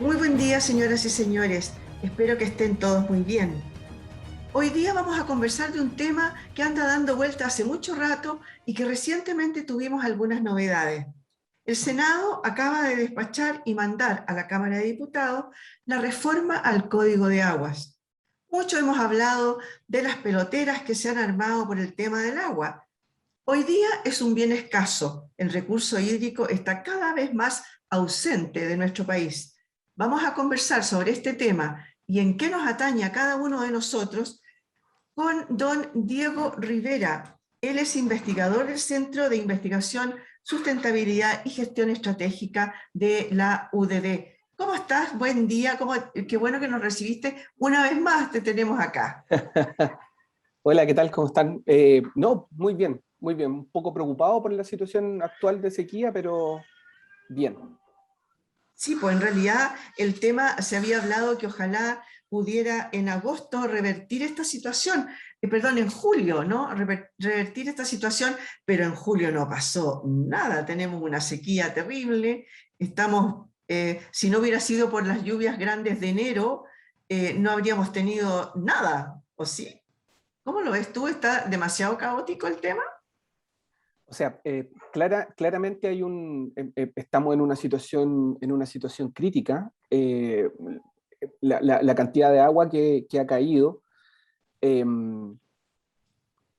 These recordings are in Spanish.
Muy buen día, señoras y señores. Espero que estén todos muy bien. Hoy día vamos a conversar de un tema que anda dando vuelta hace mucho rato y que recientemente tuvimos algunas novedades. El Senado acaba de despachar y mandar a la Cámara de Diputados la reforma al Código de Aguas. Mucho hemos hablado de las peloteras que se han armado por el tema del agua. Hoy día es un bien escaso. El recurso hídrico está cada vez más ausente de nuestro país. Vamos a conversar sobre este tema y en qué nos atañe a cada uno de nosotros con don Diego Rivera. Él es investigador del Centro de Investigación, Sustentabilidad y Gestión Estratégica de la UDD. ¿Cómo estás? Buen día. Qué bueno que nos recibiste. Una vez más te tenemos acá. Hola, ¿qué tal? ¿Cómo están? No, muy bien, muy bien. Un poco preocupado por la situación actual de sequía, pero bien. Sí, pues en realidad el tema se había hablado que ojalá pudiera en agosto revertir esta situación, perdón, en julio, ¿no? Revertir esta situación, pero en julio no pasó nada, tenemos una sequía terrible, estamos, si no hubiera sido por las lluvias grandes de enero, no habríamos tenido nada, ¿o sí? ¿Cómo lo ves tú? ¿Está demasiado caótico el tema? O sea, claramente estamos en una situación crítica. La cantidad de agua que ha caído eh,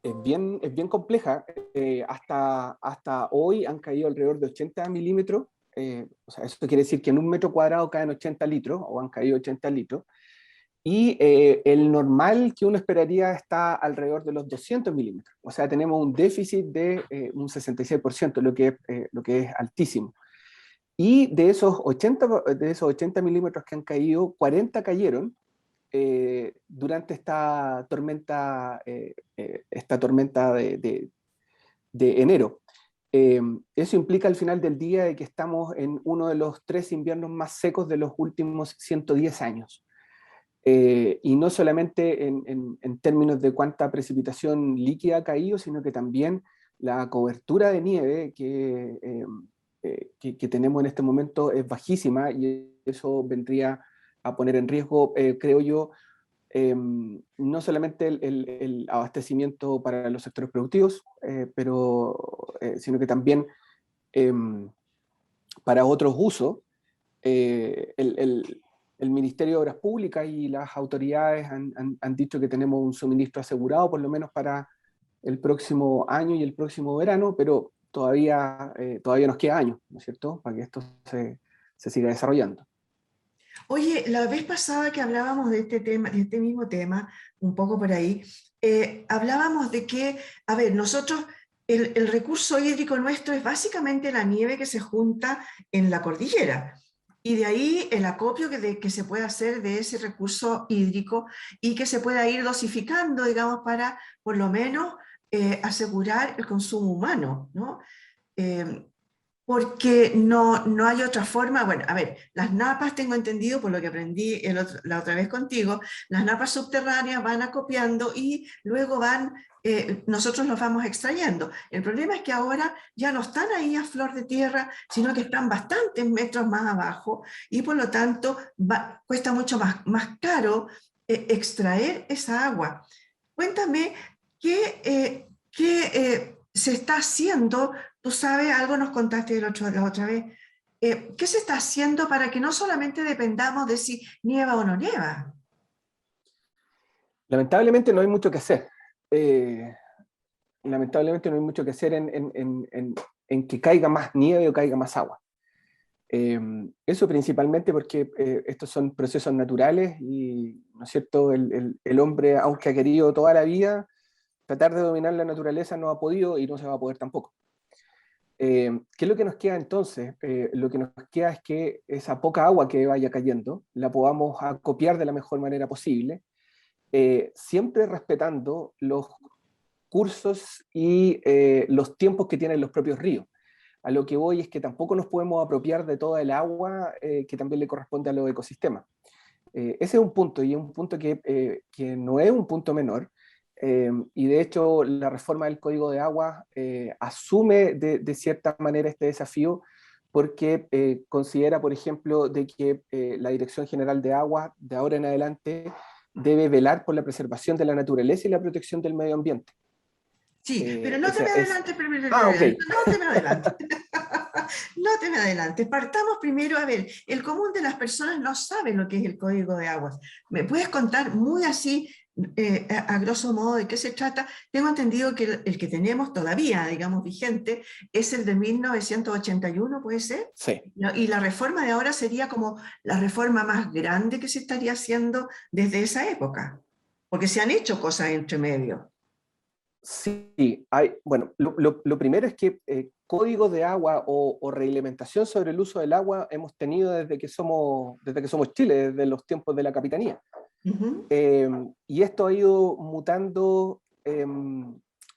es bien compleja. Hasta hoy han caído alrededor de 80 milímetros. O sea, eso quiere decir que en un metro cuadrado caen 80 litros, o han caído 80 litros. Y el normal que uno esperaría está alrededor de los 200 milímetros. O sea, tenemos un déficit de un 66%, lo que es altísimo. Y de esos 80 milímetros que han caído, 40 cayeron durante esta tormenta de enero. Eso implica al final del día de que estamos en uno de los 3 inviernos más secos de los últimos 110 años. Y no solamente en términos de cuánta precipitación líquida ha caído, sino que también la cobertura de nieve que tenemos en este momento es bajísima, y eso vendría a poner en riesgo, creo yo, no solamente el abastecimiento para los sectores productivos, sino que también eh, para otros usos. eh, el, el, el Ministerio de Obras Públicas y las autoridades han dicho que tenemos un suministro asegurado por lo menos para el próximo año y el próximo verano, pero todavía nos queda años, ¿no es cierto?, para que esto se siga desarrollando. Oye, la vez pasada que hablábamos de este tema, de este mismo tema, un poco por ahí, hablábamos de que, a ver, nosotros, el recurso hídrico nuestro es básicamente la nieve que se junta en la cordillera. Y de ahí el acopio que se puede hacer de ese recurso hídrico y que se pueda ir dosificando, digamos, para por lo menos asegurar el consumo humano, ¿no? Eh, Porque no hay otra forma. Bueno, a ver, las napas, tengo entendido por lo que aprendí la otra vez contigo, las napas subterráneas van acopiando y luego nosotros los vamos extrayendo. El problema es que ahora ya no están ahí a flor de tierra, sino que están bastantes metros más abajo y por lo tanto cuesta mucho más caro extraer esa agua. Cuéntame qué se está haciendo. Tú sabes, algo nos contaste la otra vez. ¿Qué se está haciendo para que no solamente dependamos de si nieva o no nieva? Lamentablemente no hay mucho que hacer. Eh, Lamentablemente no hay mucho que hacer en que caiga más nieve o caiga más agua. Eso principalmente porque estos son procesos naturales y, ¿no es cierto?, el hombre, aunque ha querido toda la vida tratar de dominar la naturaleza, no ha podido y no se va a poder tampoco. ¿Qué es lo que nos queda entonces? Lo que nos queda es que esa poca agua que vaya cayendo la podamos acopiar de la mejor manera posible, siempre respetando los cursos y los tiempos que tienen los propios ríos. A lo que voy es que tampoco nos podemos apropiar de toda el agua que también le corresponde a los ecosistemas. Ese es un punto, y es un punto que no es un punto menor, y de hecho la reforma del Código de Agua asume de cierta manera este desafío, porque considera, por ejemplo, de que la Dirección General de Agua, de ahora en adelante, debe velar por la preservación de la naturaleza y la protección del medio ambiente. Sí, pero no te Esa me es... adelantes, primero, Ah, ok. no te me adelantes. No te me adelantes. Partamos primero, a ver, el común de las personas no sabe lo que es el Código de Aguas. ¿Me puedes contar muy así, a grosso modo, de qué se trata? Tengo entendido que el que tenemos todavía, digamos, vigente, es el de 1981, ¿puede ser? Sí. ¿No? Y la reforma de ahora sería como la reforma más grande que se estaría haciendo desde esa época, porque se han hecho cosas entre medio. Sí, hay, bueno, lo primero es que códigos de agua o reglamentación sobre el uso del agua hemos tenido desde que somos Chile, desde los tiempos de la capitanía. Ujú. Y esto ha ido mutando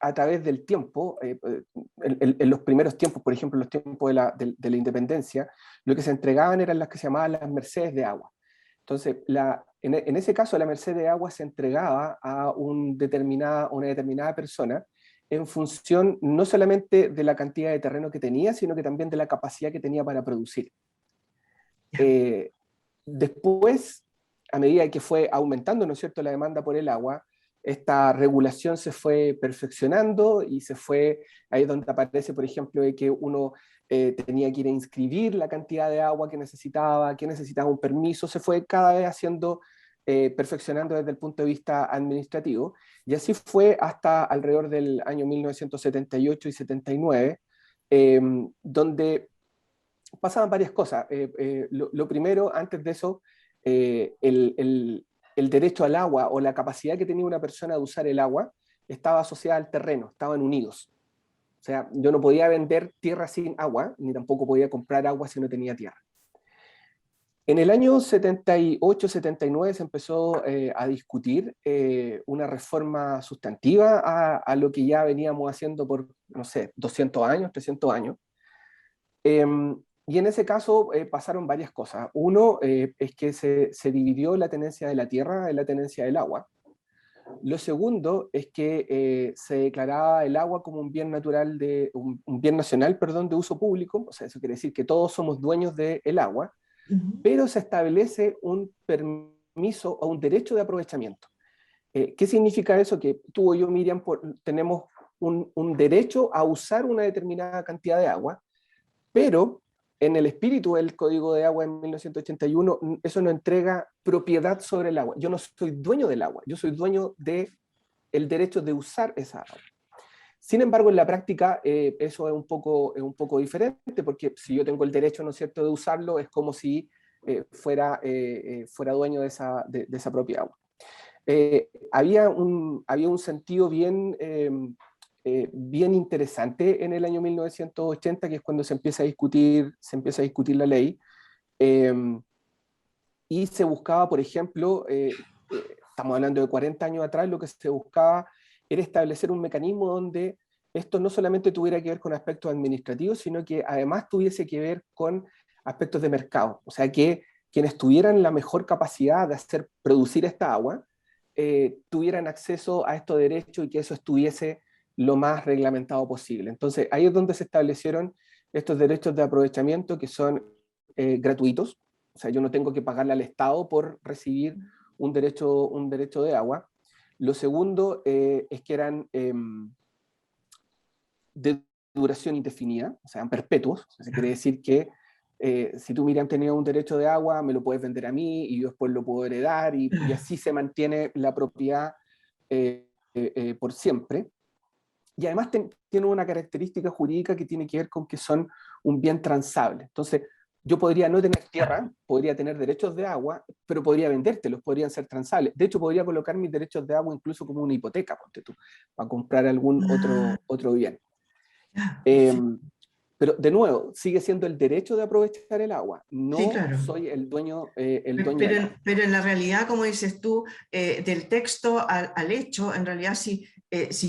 a través del tiempo. En los primeros tiempos, por ejemplo, en los tiempos de la independencia, lo que se entregaban eran las que se llamaban las mercedes de agua. Entonces, en ese caso, la merced de agua se entregaba a una determinada persona en función no solamente de la cantidad de terreno que tenía, sino que también de la capacidad que tenía para producir. Ya. Eh, Después, a medida que fue aumentando, ¿no es cierto?, la demanda por el agua, esta regulación se fue perfeccionando y ahí es donde aparece, por ejemplo, de que uno tenía que ir a inscribir la cantidad de agua que necesitaba un permiso, se fue cada vez haciendo, perfeccionando desde el punto de vista administrativo, y así fue hasta alrededor del año 1978 y 79, donde pasaban varias cosas. Lo primero, antes de eso, el derecho al agua o la capacidad que tenía una persona de usar el agua estaba asociada al terreno, estaban unidos. O sea, yo no podía vender tierra sin agua, ni tampoco podía comprar agua si no tenía tierra. En el año 78-79 se empezó a discutir una reforma sustantiva a lo que ya veníamos haciendo por, no sé, 200 años, 300 años. Y en ese caso pasaron varias cosas. Uno es que se dividió la tenencia de la tierra de la tenencia del agua. Lo segundo es que se declaraba el agua como un bien natural un bien nacional, perdón, de uso público. O sea, eso quiere decir que todos somos dueños del agua, Ujú. pero se establece un permiso o un derecho de aprovechamiento. ¿Qué significa eso? Que tú o yo, Miriam, tenemos un derecho a usar una determinada cantidad de agua, pero en el espíritu del Código de Agua en 1981, eso no entrega propiedad sobre el agua. Yo no soy dueño del agua, yo soy dueño del derecho de usar esa agua. Sin embargo, en la práctica eso es un poco diferente, porque si yo tengo el derecho, ¿no es cierto?, de usarlo, es como si fuera dueño de esa propia agua. Había un sentido bien interesante en el año 1980, que es cuando se empieza a discutir la ley, eh, y se buscaba, por ejemplo, estamos hablando de 40 años atrás, lo que se buscaba era establecer un mecanismo donde esto no solamente tuviera que ver con aspectos administrativos, sino que además tuviese que ver con aspectos de mercado. O sea, que quienes tuvieran la mejor capacidad de producir esta agua, tuvieran acceso a estos derechos y que eso estuviese lo más reglamentado posible. Entonces, ahí es donde se establecieron estos derechos de aprovechamiento que son gratuitos. O sea, yo no tengo que pagarle al Estado por recibir un derecho de agua. Lo segundo es que eran de duración indefinida, o sea, perpetuos. O sea, se quiere decir que si tú, Miriam, tenías un derecho de agua, me lo puedes vender a mí y yo después lo puedo heredar y así se mantiene la propiedad por siempre. Y además tiene una característica jurídica que tiene que ver con que son un bien transable. Entonces, yo podría no tener tierra, podría tener derechos de agua, pero podría vendértelos, podrían ser transables. De hecho, podría colocar mis derechos de agua incluso como una hipoteca, ponte tú, para comprar algún Ah, otro bien. ya, Eh, perfecto. pero de nuevo, sigue siendo el derecho de aprovechar el agua. Sí, No claro. soy el dueño Pero del agua. pero en la realidad, como dices tú, del texto al hecho, en realidad si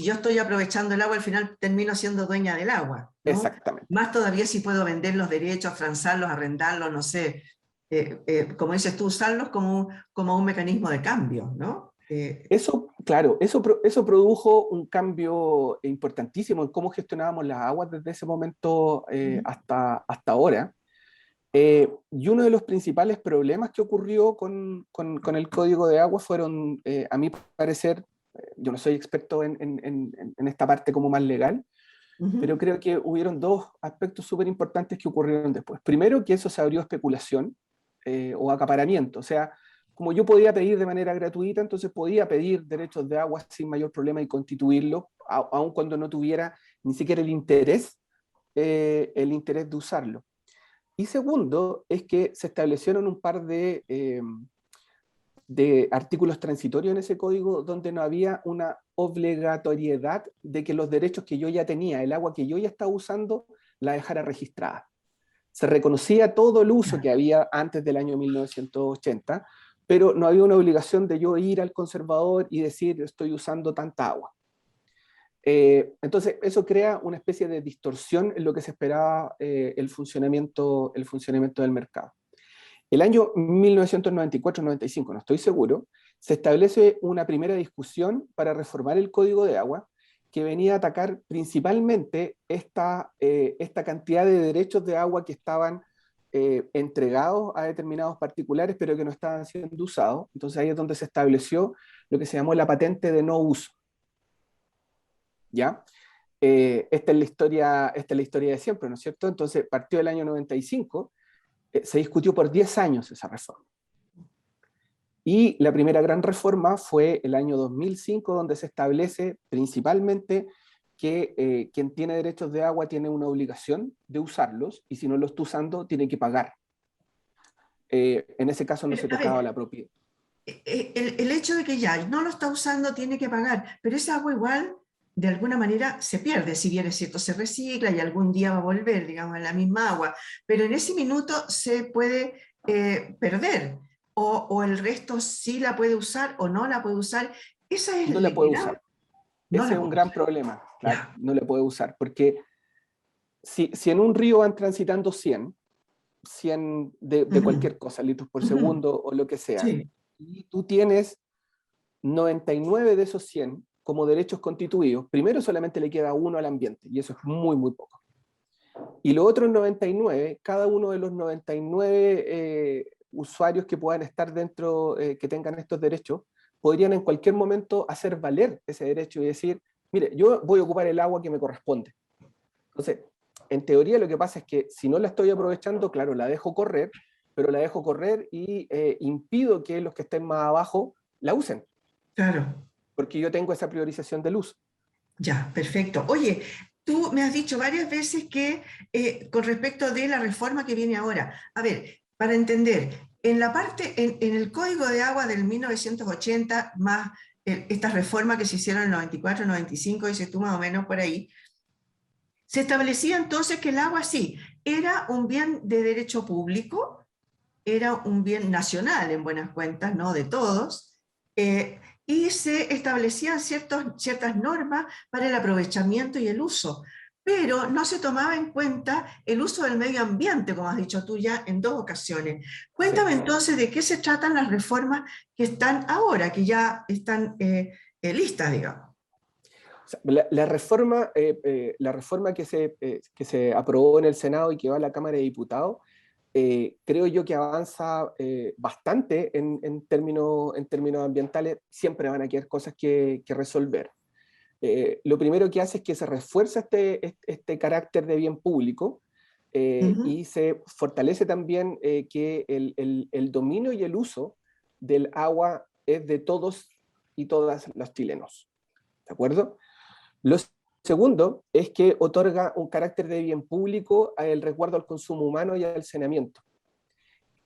yo estoy aprovechando el agua, al final termino siendo dueña del agua, ¿no? Exactamente. Más todavía si puedo vender los derechos, transarlos, arrendarlos, no sé, como dices tú, usarlos como un mecanismo de cambio, ¿no? Eso, claro, eso produjo un cambio importantísimo en cómo gestionábamos las aguas desde ese momento hasta ahora. Y uno de los principales problemas que ocurrió con el Código de Agua fueron, a mi parecer, yo no soy experto en esta parte como más legal, pero Ujú. creo que hubieron dos aspectos súper importantes que ocurrieron después. Primero, que eso se abrió a especulación o acaparamiento. O sea, como yo podía pedir de manera gratuita, entonces podía pedir derechos de agua sin mayor problema y constituirlo, aun cuando no tuviera ni siquiera el interés de usarlo. Y segundo, es que se establecieron un par de artículos transitorios en ese código donde no había una obligatoriedad de que los derechos que yo ya tenía, el agua que yo ya estaba usando, la dejara registrada. Se reconocía todo el uso que había antes del año 1980, pero no había una obligación de yo ir al conservador y decir estoy usando tanta agua. Entonces, eso crea una especie de distorsión en lo que se esperaba el funcionamiento del mercado. El año 1994-95, no estoy seguro, se establece una primera discusión para reformar el Código de Agua que venía a atacar principalmente esta cantidad de derechos de agua que estaban entregados a determinados particulares, pero que no estaban siendo usados. Entonces ahí es donde se estableció lo que se llamó la patente de no uso. ¿Ya? Esta es la historia de siempre, ¿no es cierto? Entonces partió el año 95, se discutió por 10 años esa reforma. Y la primera gran reforma fue el año 2005, donde se establece principalmente que quien tiene derechos de agua tiene una obligación de usarlos, y si no los está usando, tiene que pagar. En ese caso no Pero, se a tocaba ver, la propiedad. el hecho de que ya no lo está usando tiene que pagar, pero esa agua igual de alguna manera se pierde, si bien es cierto, se recicla y algún día va a volver, digamos, en la misma agua, pero en ese minuto se puede perder, o el resto sí la puede usar o no la puede usar. Esa es No la puede literal, usar. no Ese la es un puede gran usar. problema. Ya. No la puede usar, porque si en un río van transitando 100 de Ujú, cualquier cosa, litros por ujú. segundo o lo que sea, Sí, y tú tienes 99 de esos 100 como derechos constituidos, primero solamente le queda uno al ambiente, y eso es muy, muy poco. Y los otros 99, cada uno de los 99 usuarios que puedan estar dentro, que tengan estos derechos, podrían en cualquier momento hacer valer ese derecho y decir, mire, yo voy a ocupar el agua que me corresponde. Entonces, en teoría lo que pasa es que si no la estoy aprovechando, claro, la dejo correr, pero la dejo correr y impido que los que estén más abajo la usen, claro. porque yo tengo esa priorización del uso. Ya, perfecto. Oye, tú me has dicho varias veces que con respecto de la reforma que viene ahora, a ver, para entender, en la parte, en el Código de Agua del 1980, más estas reformas que se hicieron en el 94, 95, dices tú más o menos por ahí, se establecía entonces que el agua sí, era un bien de derecho público, era un bien nacional en buenas cuentas, no de todos, y se establecían ciertas normas para el aprovechamiento y el uso, pero no se tomaba en cuenta el uso del medio ambiente, como has dicho tú ya en dos ocasiones. Sí. Cuéntame entonces de qué se tratan las reformas que están ahora, que ya están listas, digamos. O sea, la reforma que se aprobó en el Senado y que va a la Cámara de Diputados, creo yo que avanza bastante en términos ambientales. Siempre van a quedar cosas que resolver. Lo primero que hace es que se refuerza este carácter de bien público, Ujú. y se fortalece también que el dominio y el uso del agua es de todos y todas los chilenos. ¿De acuerdo? Lo segundo es que otorga un carácter de bien público al resguardo al consumo humano y al saneamiento.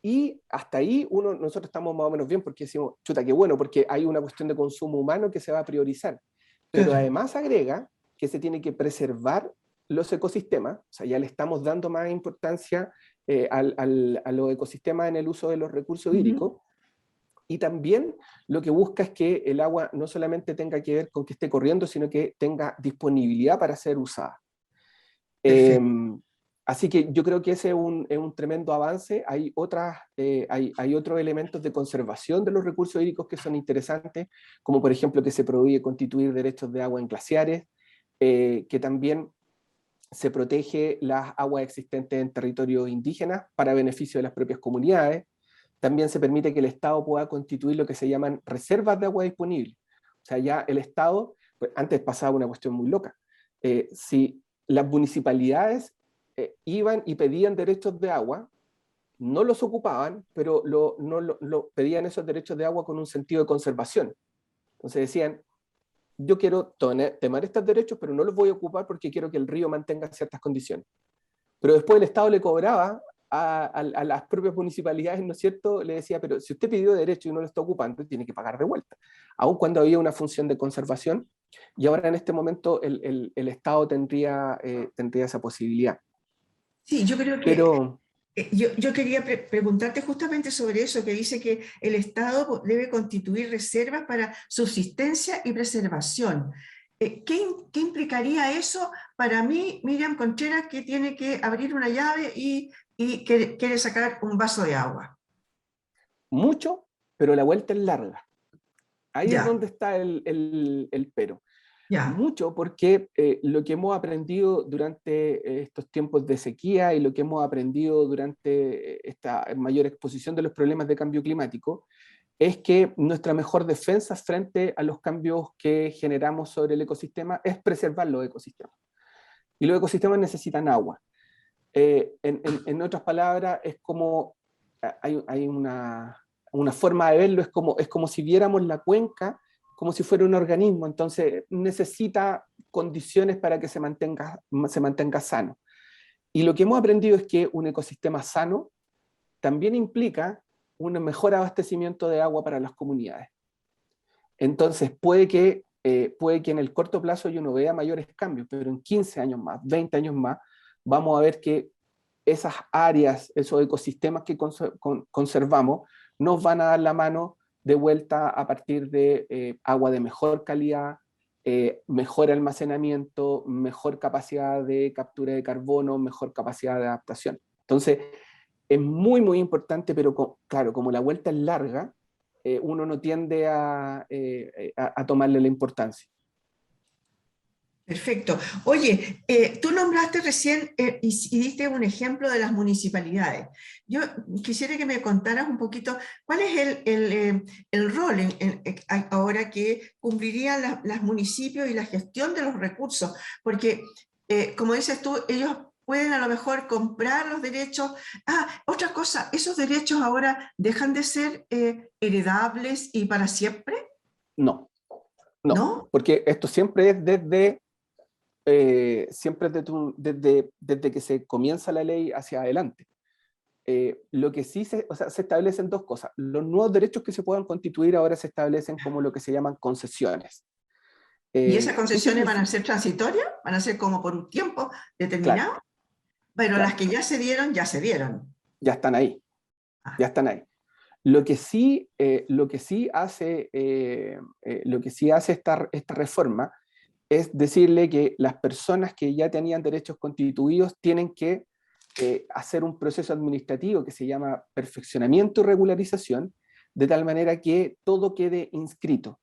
Y hasta ahí nosotros estamos más o menos bien porque decimos, chuta, qué bueno, porque hay una cuestión de consumo humano que se va a priorizar. Pero Claro. además agrega que se tiene que preservar los ecosistemas, o sea, ya le estamos dando más importancia a los ecosistemas en el uso de los recursos Ujú. hídricos, y también lo que busca es que el agua no solamente tenga que ver con que esté corriendo, sino que tenga disponibilidad para ser usada. Eh, Perfecto. Así que yo creo que ese es un tremendo avance. Hay otros elementos de conservación de los recursos hídricos que son interesantes, como por ejemplo que se prohíbe constituir derechos de agua en glaciares, que también se protege las aguas existentes en territorios indígenas para beneficio de las propias comunidades. También se permite que el Estado pueda constituir lo que se llaman reservas de agua disponible. O sea, ya el Estado, pues antes pasaba una cuestión muy loca. Si las municipalidades iban y pedían derechos de agua, no los ocupaban, pero pedían esos derechos de agua con un sentido de conservación. Entonces decían, yo quiero tomar estos derechos, pero no los voy a ocupar porque quiero que el río mantenga ciertas condiciones. Pero después el Estado le cobraba a las propias municipalidades, ¿no es cierto? Le decía, pero si usted pidió derecho y no lo está ocupando, tiene que pagar de vuelta, aun cuando había una función de conservación, y ahora en este momento el Estado tendría esa posibilidad. Sí, yo creo que Pero yo quería preguntarte justamente sobre eso, que dice que el Estado debe constituir reservas para subsistencia y preservación. ¿Qué implicaría eso para mí, Miriam Contreras, que tiene que abrir una llave y quiere sacar un vaso de agua? mucho, pero la vuelta es larga. Ahí es Ya, donde está el pero. ya. Mucho porque lo que hemos aprendido durante estos tiempos de sequía y lo que hemos aprendido durante esta mayor exposición de los problemas de cambio climático es que nuestra mejor defensa frente a los cambios que generamos sobre el ecosistema es preservar los ecosistemas. Y los ecosistemas necesitan agua. En otras palabras, es como, hay una forma de verlo, es como si viéramos la cuenca como si fuera un organismo, entonces necesita condiciones para que se mantenga sano. Y lo que hemos aprendido es que un ecosistema sano también implica un mejor abastecimiento de agua para las comunidades. Entonces puede que en el corto plazo yo no vea mayores cambios, pero en 15 años más, 20 años más, vamos a ver que esas áreas, esos ecosistemas que conservamos, nos van a dar la mano de vuelta a partir de agua de mejor calidad, mejor almacenamiento, mejor capacidad de captura de carbono, mejor capacidad de adaptación. Entonces, es muy, muy importante, pero claro, como la vuelta es larga, uno no tiende a tomarle la importancia. Perfecto. Oye, tú nombraste recién y diste un ejemplo de las municipalidades. Yo quisiera que me contaras un poquito cuál es el rol ahora que cumplirían las municipios y la gestión de los recursos, porque como dices tú, ellos pueden a lo mejor comprar los derechos. Ah, otra cosa, ¿esos derechos ahora dejan de ser heredables y para siempre? No, no, ¿No? porque esto siempre es siempre desde que se comienza la ley hacia adelante. Lo que sí o sea, se establecen dos cosas. Los nuevos derechos que se puedan constituir ahora se establecen como lo que se llaman concesiones. ¿Y esas ¿Qué concesiones van a significa? ser transitorias? ¿Van a ser como por un tiempo Claro, determinado? Pero las claro, que ya se dieron, ya se dieron. ya están ahí, ya Ah, están ahí. Lo que sí hace, lo que sí hace esta reforma es decirle que las personas que ya tenían derechos constituidos tienen que hacer un proceso administrativo que se llama perfeccionamiento y regularización, de tal manera que todo quede inscrito.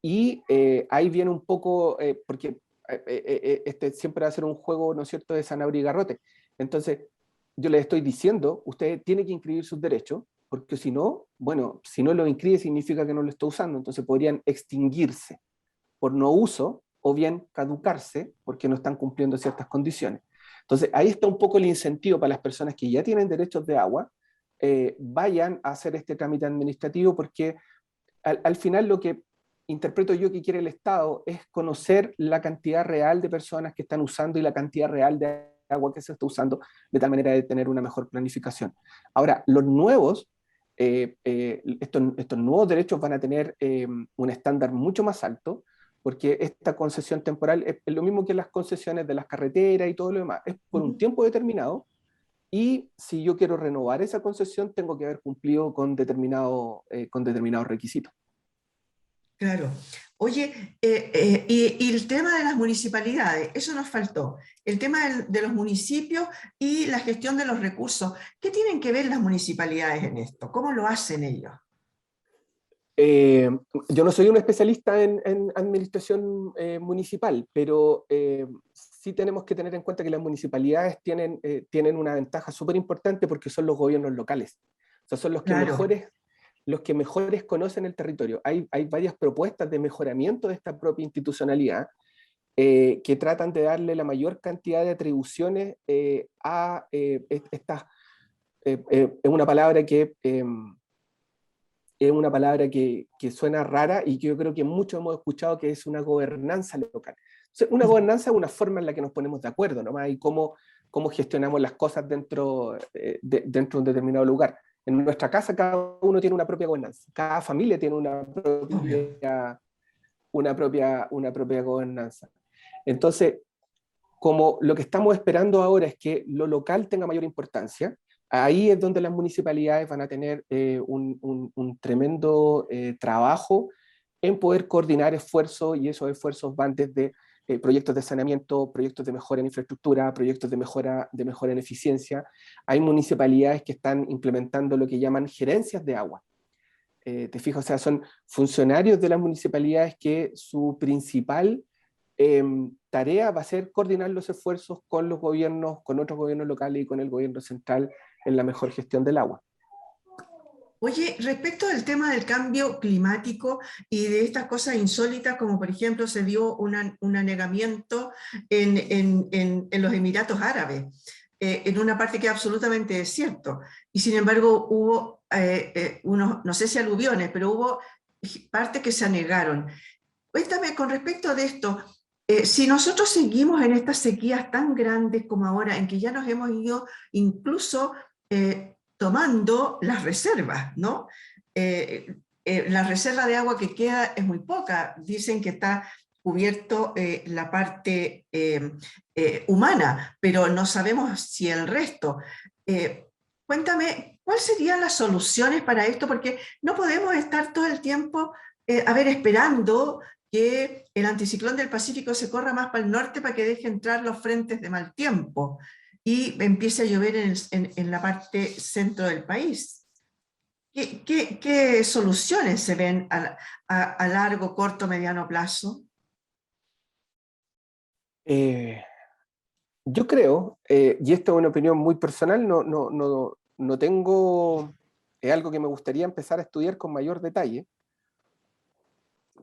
Y ahí viene un poco, porque este siempre va a ser un juego, ¿no es cierto?, de zanahoria y garrote. Entonces, yo les estoy diciendo, usted tiene que inscribir sus derechos, porque si no, bueno, si no lo inscribe significa que no lo está usando, entonces podrían extinguirse por no uso o bien caducarse porque no están cumpliendo ciertas condiciones. Entonces, ahí está un poco el incentivo para las personas que ya tienen derechos de agua, vayan a hacer este trámite administrativo porque al final lo que interpreto yo que quiere el Estado es conocer la cantidad real de personas que están usando y la cantidad real de agua que se está usando, de tal manera de tener una mejor planificación. Ahora, los nuevos, estos nuevos derechos van a tener un estándar mucho más alto, porque esta concesión temporal es lo mismo que las concesiones de las carreteras y todo lo demás, es por un ujú, tiempo determinado, y si yo quiero renovar esa concesión, tengo que haber cumplido con determinados requisitos. claro. Oye, y el tema de las municipalidades, eso nos faltó. El tema de los municipios y la gestión de los recursos. ¿Qué tienen que ver las municipalidades en esto? ¿Cómo lo hacen ellos? Eh, yo no soy un especialista en administración municipal, pero sí tenemos que tener en cuenta que las municipalidades tienen una ventaja súper importante porque son los gobiernos locales. O sea, son Claro, los que mejores conocen el territorio. Hay varias propuestas de mejoramiento de esta propia institucionalidad que tratan de darle la mayor cantidad de atribuciones a estas, es una palabra que suena rara y que yo creo que muchos hemos escuchado, que es una gobernanza local. O sea, una gobernanza es una forma en la que nos ponemos de acuerdo, ¿no? Y cómo gestionamos las cosas dentro de un determinado lugar. En nuestra casa cada uno tiene una propia gobernanza, cada familia tiene obvio. una propia gobernanza. Entonces, como lo que estamos esperando ahora es que lo local tenga mayor importancia, ahí es donde las municipalidades van a tener un tremendo trabajo en poder coordinar esfuerzos, y esos esfuerzos van desde proyectos de saneamiento, proyectos de mejora en infraestructura, proyectos de mejora en eficiencia. Hay municipalidades que están implementando lo que llaman gerencias de agua. Te fijas, o sea, son funcionarios de las municipalidades que su principal tarea va a ser coordinar los esfuerzos con los gobiernos, con otros gobiernos locales y con el gobierno central en la mejor gestión del agua. Oye, respecto del tema del cambio climático y de estas cosas insólitas, como por ejemplo se dio un anegamiento en los Emiratos Árabes, en una parte que es absolutamente desierto, y sin embargo hubo unos, no sé si aluviones, pero hubo partes que se anegaron. Cuéntame con respecto de esto, si nosotros seguimos en estas sequías tan grandes como ahora, en que ya nos hemos ido incluso tomando las reservas, ¿no? La reserva de agua que queda es muy poca, dicen que está cubierto la parte humana, pero no sabemos si el resto. Eh, Cuéntame, ¿cuáles serían las soluciones para esto? Porque no podemos estar todo el tiempo, a ver, esperando que el anticiclón del Pacífico se corra más para el norte para que deje entrar los frentes de mal tiempo y empiece a llover en la parte centro del país. ¿Qué soluciones se ven a largo, corto, mediano plazo? Eh, yo creo, y esta es una opinión muy personal, no tengo, es algo que me gustaría empezar a estudiar con mayor detalle,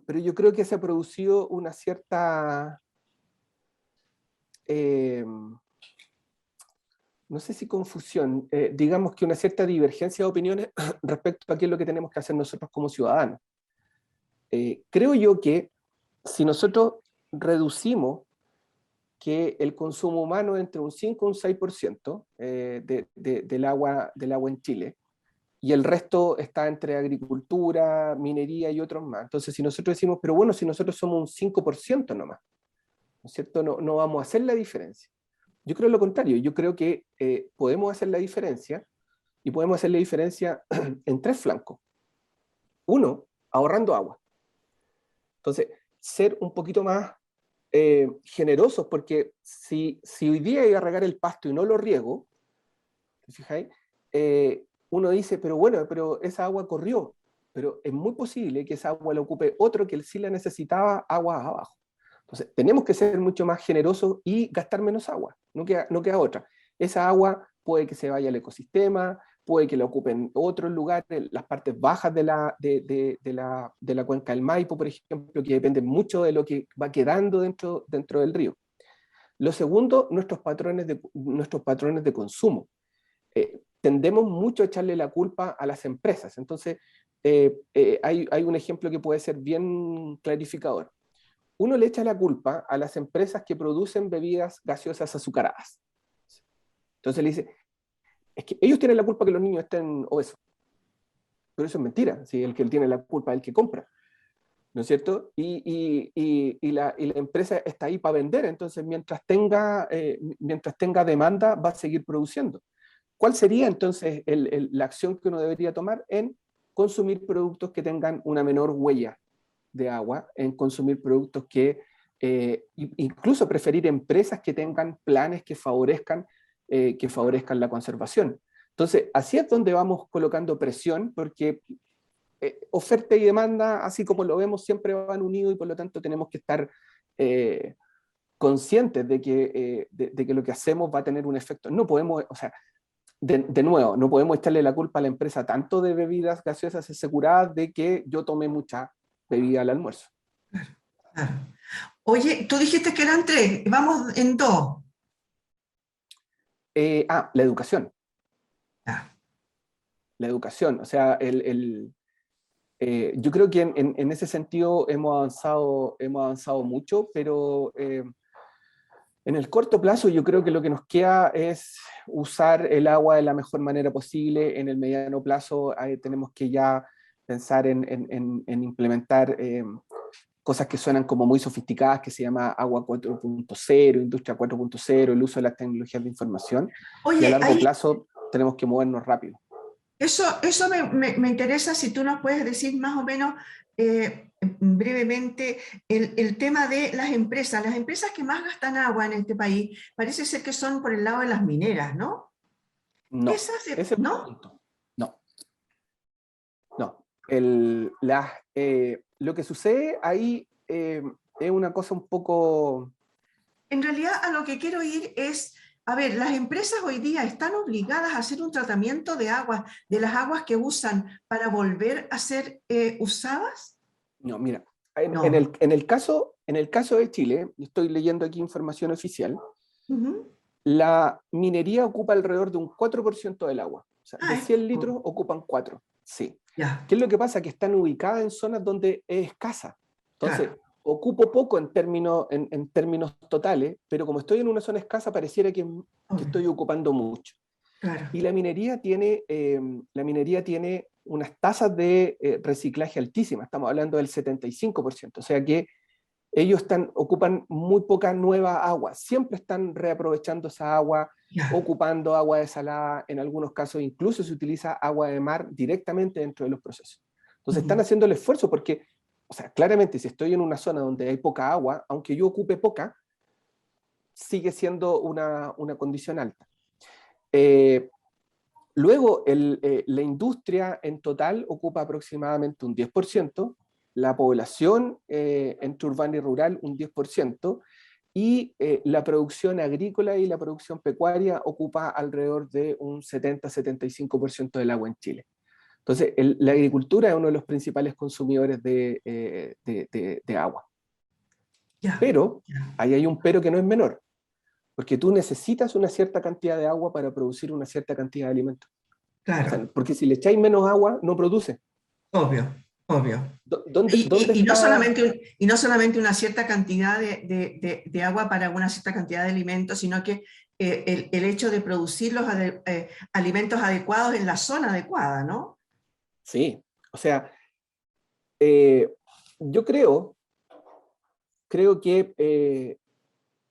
pero yo creo que se ha producido una cierta, eh, no sé si confusión, digamos que una cierta divergencia de opiniones respecto a qué es lo que tenemos que hacer nosotros como ciudadanos. Creo yo que si nosotros reducimos que el consumo humano entre un 5 y un 6% del agua en Chile, y el resto está entre agricultura, minería y otros más. Entonces, si nosotros decimos, pero bueno, si nosotros somos un 5% nomás, ¿no es cierto? No vamos a hacer la diferencia. Yo creo lo contrario, yo creo que podemos hacer la diferencia, y podemos hacer la diferencia en tres flancos. Uno, ahorrando agua. Entonces, ser un poquito más generosos, porque si hoy día iba a regar el pasto y no lo riego, ¿te fijáis? Uno dice, pero bueno, pero esa agua corrió, pero es muy posible que esa agua la ocupe otro que sí la necesitaba agua abajo. Entonces, tenemos que ser mucho más generosos y gastar menos agua, no queda otra. Esa agua puede que se vaya al ecosistema, puede que la ocupen otros lugares, las partes bajas de la cuenca del Maipo, por ejemplo, que dependen mucho de lo que va quedando dentro del río. Lo segundo, nuestros patrones de consumo. Tendemos mucho a echarle la culpa a las empresas. Entonces, hay un ejemplo que puede ser bien clarificador. Uno le echa la culpa a las empresas que producen bebidas gaseosas azucaradas. Entonces le dice, es que ellos tienen la culpa que los niños estén obesos. Pero eso es mentira, si el que tiene la culpa es el que compra, ¿no es cierto? Y la empresa está ahí para vender, entonces mientras tenga demanda va a seguir produciendo. ¿Cuál sería entonces la acción que uno debería tomar? En consumir productos que tengan una menor huella de agua, en consumir productos incluso preferir empresas que tengan planes que favorezcan la conservación. Entonces, así es donde vamos colocando presión, porque oferta y demanda, así como lo vemos, siempre van unidos, y por lo tanto tenemos que estar conscientes de que lo que hacemos va a tener un efecto. No podemos, o sea, de nuevo, no podemos echarle la culpa a la empresa tanto de bebidas gaseosas aseguradas de que yo tomé mucha bebida al almuerzo. Claro. Oye, tú dijiste que eran tres, vamos en dos. La educación. Ya. La educación, o sea, yo creo que en ese sentido hemos avanzado mucho, pero en el corto plazo yo creo que lo que nos queda es usar el agua de la mejor manera posible. En el mediano plazo tenemos que ya pensar en implementar cosas que suenan como muy sofisticadas, que se llama agua 4.0, industria 4.0, el uso de las tecnologías de información, y a Oye, largo plazo tenemos que movernos rápido. eso me interesa si tú nos puedes decir más o menos brevemente el tema de las empresas. Las empresas que más gastan agua en este país parece ser que son por el lado de las mineras, ¿no? No, Esas, ese es el ¿no? punto. No, no. Lo que sucede ahí es una cosa un poco... En realidad a lo que quiero ir es, a ver, las empresas hoy día están obligadas a hacer un tratamiento de agua, de las aguas que usan para volver a ser usadas. No, mira, en, en el, No. en el caso, en el caso de Chile, estoy leyendo aquí información oficial, Ujú. la minería ocupa alrededor de un 4% del agua. O sea, Ah, de es 100 litros poco. ocupan 4. Sí. Ya, ¿Qué es lo que pasa? Que están ubicadas en zonas donde es escasa. Entonces, claro. ocupo poco en términos totales, pero como estoy en una zona escasa, pareciera que Obvio, estoy ocupando mucho. claro. Y la minería tiene unas tasas de reciclaje altísimas, estamos hablando del 75%, o sea que ellos ocupan muy poca nueva agua, siempre están reaprovechando esa agua, Ya. ocupando agua desalada, en algunos casos incluso se utiliza agua de mar directamente dentro de los procesos. Entonces están Ujú. haciendo el esfuerzo porque, o sea, claramente si estoy en una zona donde hay poca agua, aunque yo ocupe poca, sigue siendo una condición alta. Eh, Luego, la industria en total ocupa aproximadamente un 10%, la población entre urbana y rural un 10%, y la producción agrícola y la producción pecuaria ocupa alrededor de un 70-75% del agua en Chile. Entonces, la agricultura es uno de los principales consumidores de agua. Ya. Pero, Ya. ahí hay un pero que no es menor, porque tú necesitas una cierta cantidad de agua para producir una cierta cantidad de alimentos. O sea, Claro. porque si le echáis menos agua, no produce. Obvio, obvio. ¿Dónde Y no está? solamente, y no solamente una cierta cantidad de agua para una cierta cantidad de alimentos, sino que el hecho de producir los alimentos adecuados en la zona adecuada, ¿no? Sí, o sea, eh, yo creo que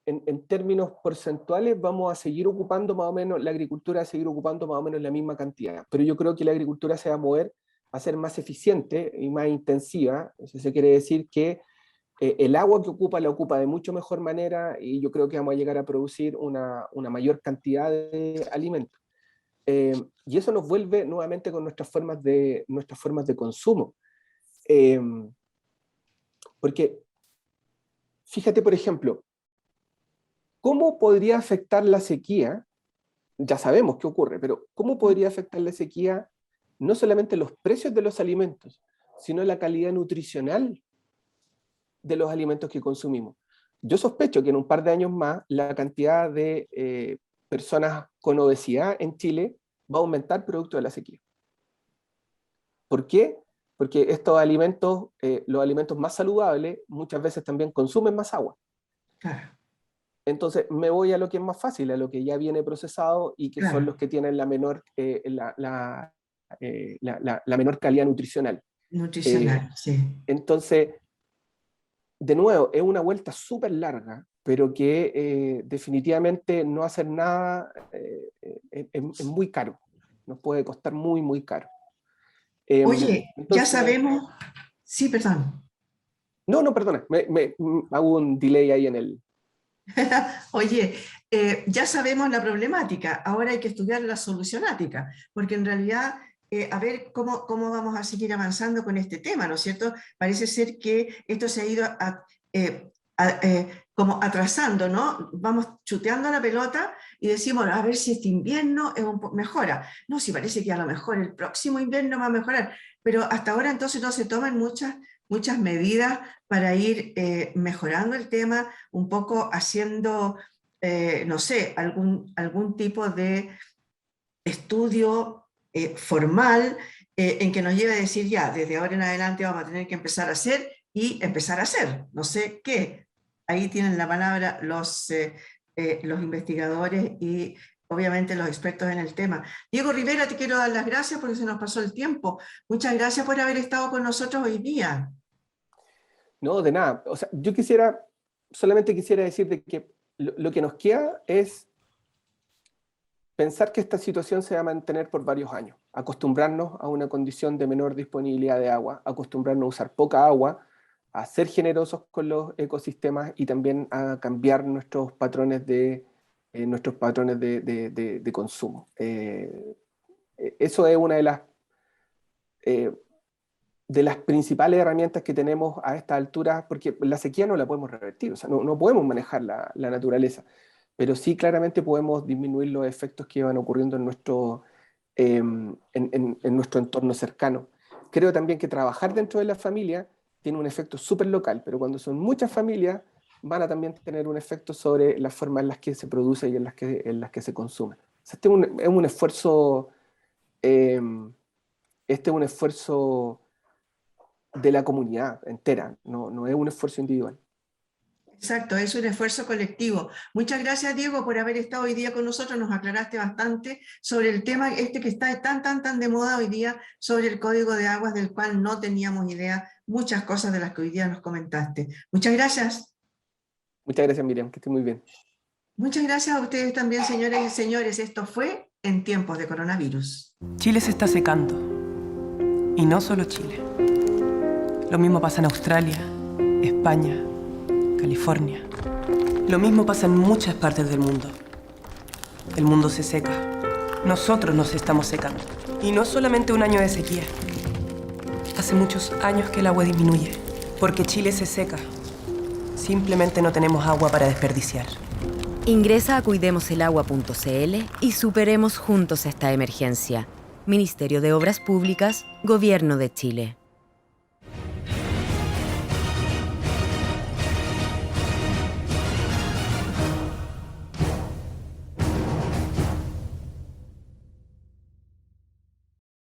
en términos porcentuales vamos a seguir ocupando más o menos, la agricultura va a seguir ocupando más o menos la misma cantidad, pero yo creo que la agricultura se va a mover a ser más eficiente y más intensiva. Eso quiere decir que el agua que ocupa la ocupa de mucho mejor manera y yo creo que vamos a llegar a producir una mayor cantidad de alimentos. Y eso nos vuelve nuevamente con nuestras formas de consumo. Eh, Porque fíjate, por ejemplo, ¿cómo podría afectar la sequía? Ya sabemos qué ocurre, pero ¿cómo podría afectar la sequía no solamente los precios de los alimentos, sino la calidad nutricional de los alimentos que consumimos? Yo sospecho que en un par de años más la cantidad de personas con obesidad en Chile va a aumentar producto de la sequía. ¿Por qué? Porque estos alimentos, los alimentos más saludables, muchas veces también consumen más agua. Claro, Entonces me voy a lo que es más fácil, a lo que ya viene procesado y que son claro. los que tienen la menor calidad nutricional. Eh, Nutricional, sí. entonces, de nuevo, es una vuelta súper larga, pero que definitivamente no hacer nada es muy caro. Nos puede costar muy, muy caro. Oye, ya Entonces, sabemos, sí, perdón. no, no, perdona, hago un delay ahí en el... Oye, ya sabemos la problemática, ahora hay que estudiar la solucionática, porque en realidad, a ver cómo vamos a seguir avanzando con este tema, ¿no es cierto? Parece ser que esto se ha ido como atrasando, ¿no? Vamos chuteando la pelota y decimos, a ver si este invierno mejora. No, si parece que a lo mejor el próximo invierno va a mejorar, pero hasta ahora entonces no se toman muchas medidas para ir mejorando el tema, un poco haciendo, no sé, algún tipo de estudio formal en que nos lleve a decir ya, desde ahora en adelante vamos a tener que empezar a hacer y empezar a hacer, no sé qué. Ahí tienen la palabra los investigadores y obviamente los expertos en el tema. Diego Rivera, te quiero dar las gracias porque se nos pasó el tiempo. Muchas gracias por haber estado con nosotros hoy día. No, de nada. O sea, yo solamente quisiera decir de que lo que nos queda es pensar que esta situación se va a mantener por varios años, acostumbrarnos a una condición de menor disponibilidad de agua, acostumbrarnos a usar poca agua, a ser generosos con los ecosistemas y también a cambiar nuestros patrones de consumo. Eso es una de las principales herramientas que tenemos a esta altura, porque la sequía no la podemos revertir, o sea, no podemos manejar la naturaleza, pero sí claramente podemos disminuir los efectos que van ocurriendo en nuestro entorno cercano. Creo también que trabajar dentro de la familia tiene un efecto súper local, pero cuando son muchas familias van a también tener un efecto sobre la forma en las que se produce y en las que se consume. O sea, es un esfuerzo, este es un esfuerzo de la comunidad entera, no es un esfuerzo individual. Exacto, es un esfuerzo colectivo. Muchas gracias, Diego, por haber estado hoy día con nosotros. Nos aclaraste bastante sobre el tema que está tan de moda hoy día, sobre el Código de Aguas, del cual no teníamos idea, muchas cosas de las que hoy día nos comentaste. Muchas gracias. Muchas gracias, Miriam, que esté muy bien. Muchas gracias a ustedes también, señoras y señores. Esto fue En Tiempos de Coronavirus. Chile se está secando. Y no solo Chile. Lo mismo pasa en Australia, España, California. Lo mismo pasa en muchas partes del mundo. El mundo se seca. Nosotros nos estamos secando. Y no solamente un año de sequía. Hace muchos años que el agua disminuye. Porque Chile se seca. Simplemente no tenemos agua para desperdiciar. Ingresa a cuidemoselagua.cl y superemos juntos esta emergencia. Ministerio de Obras Públicas, Gobierno de Chile.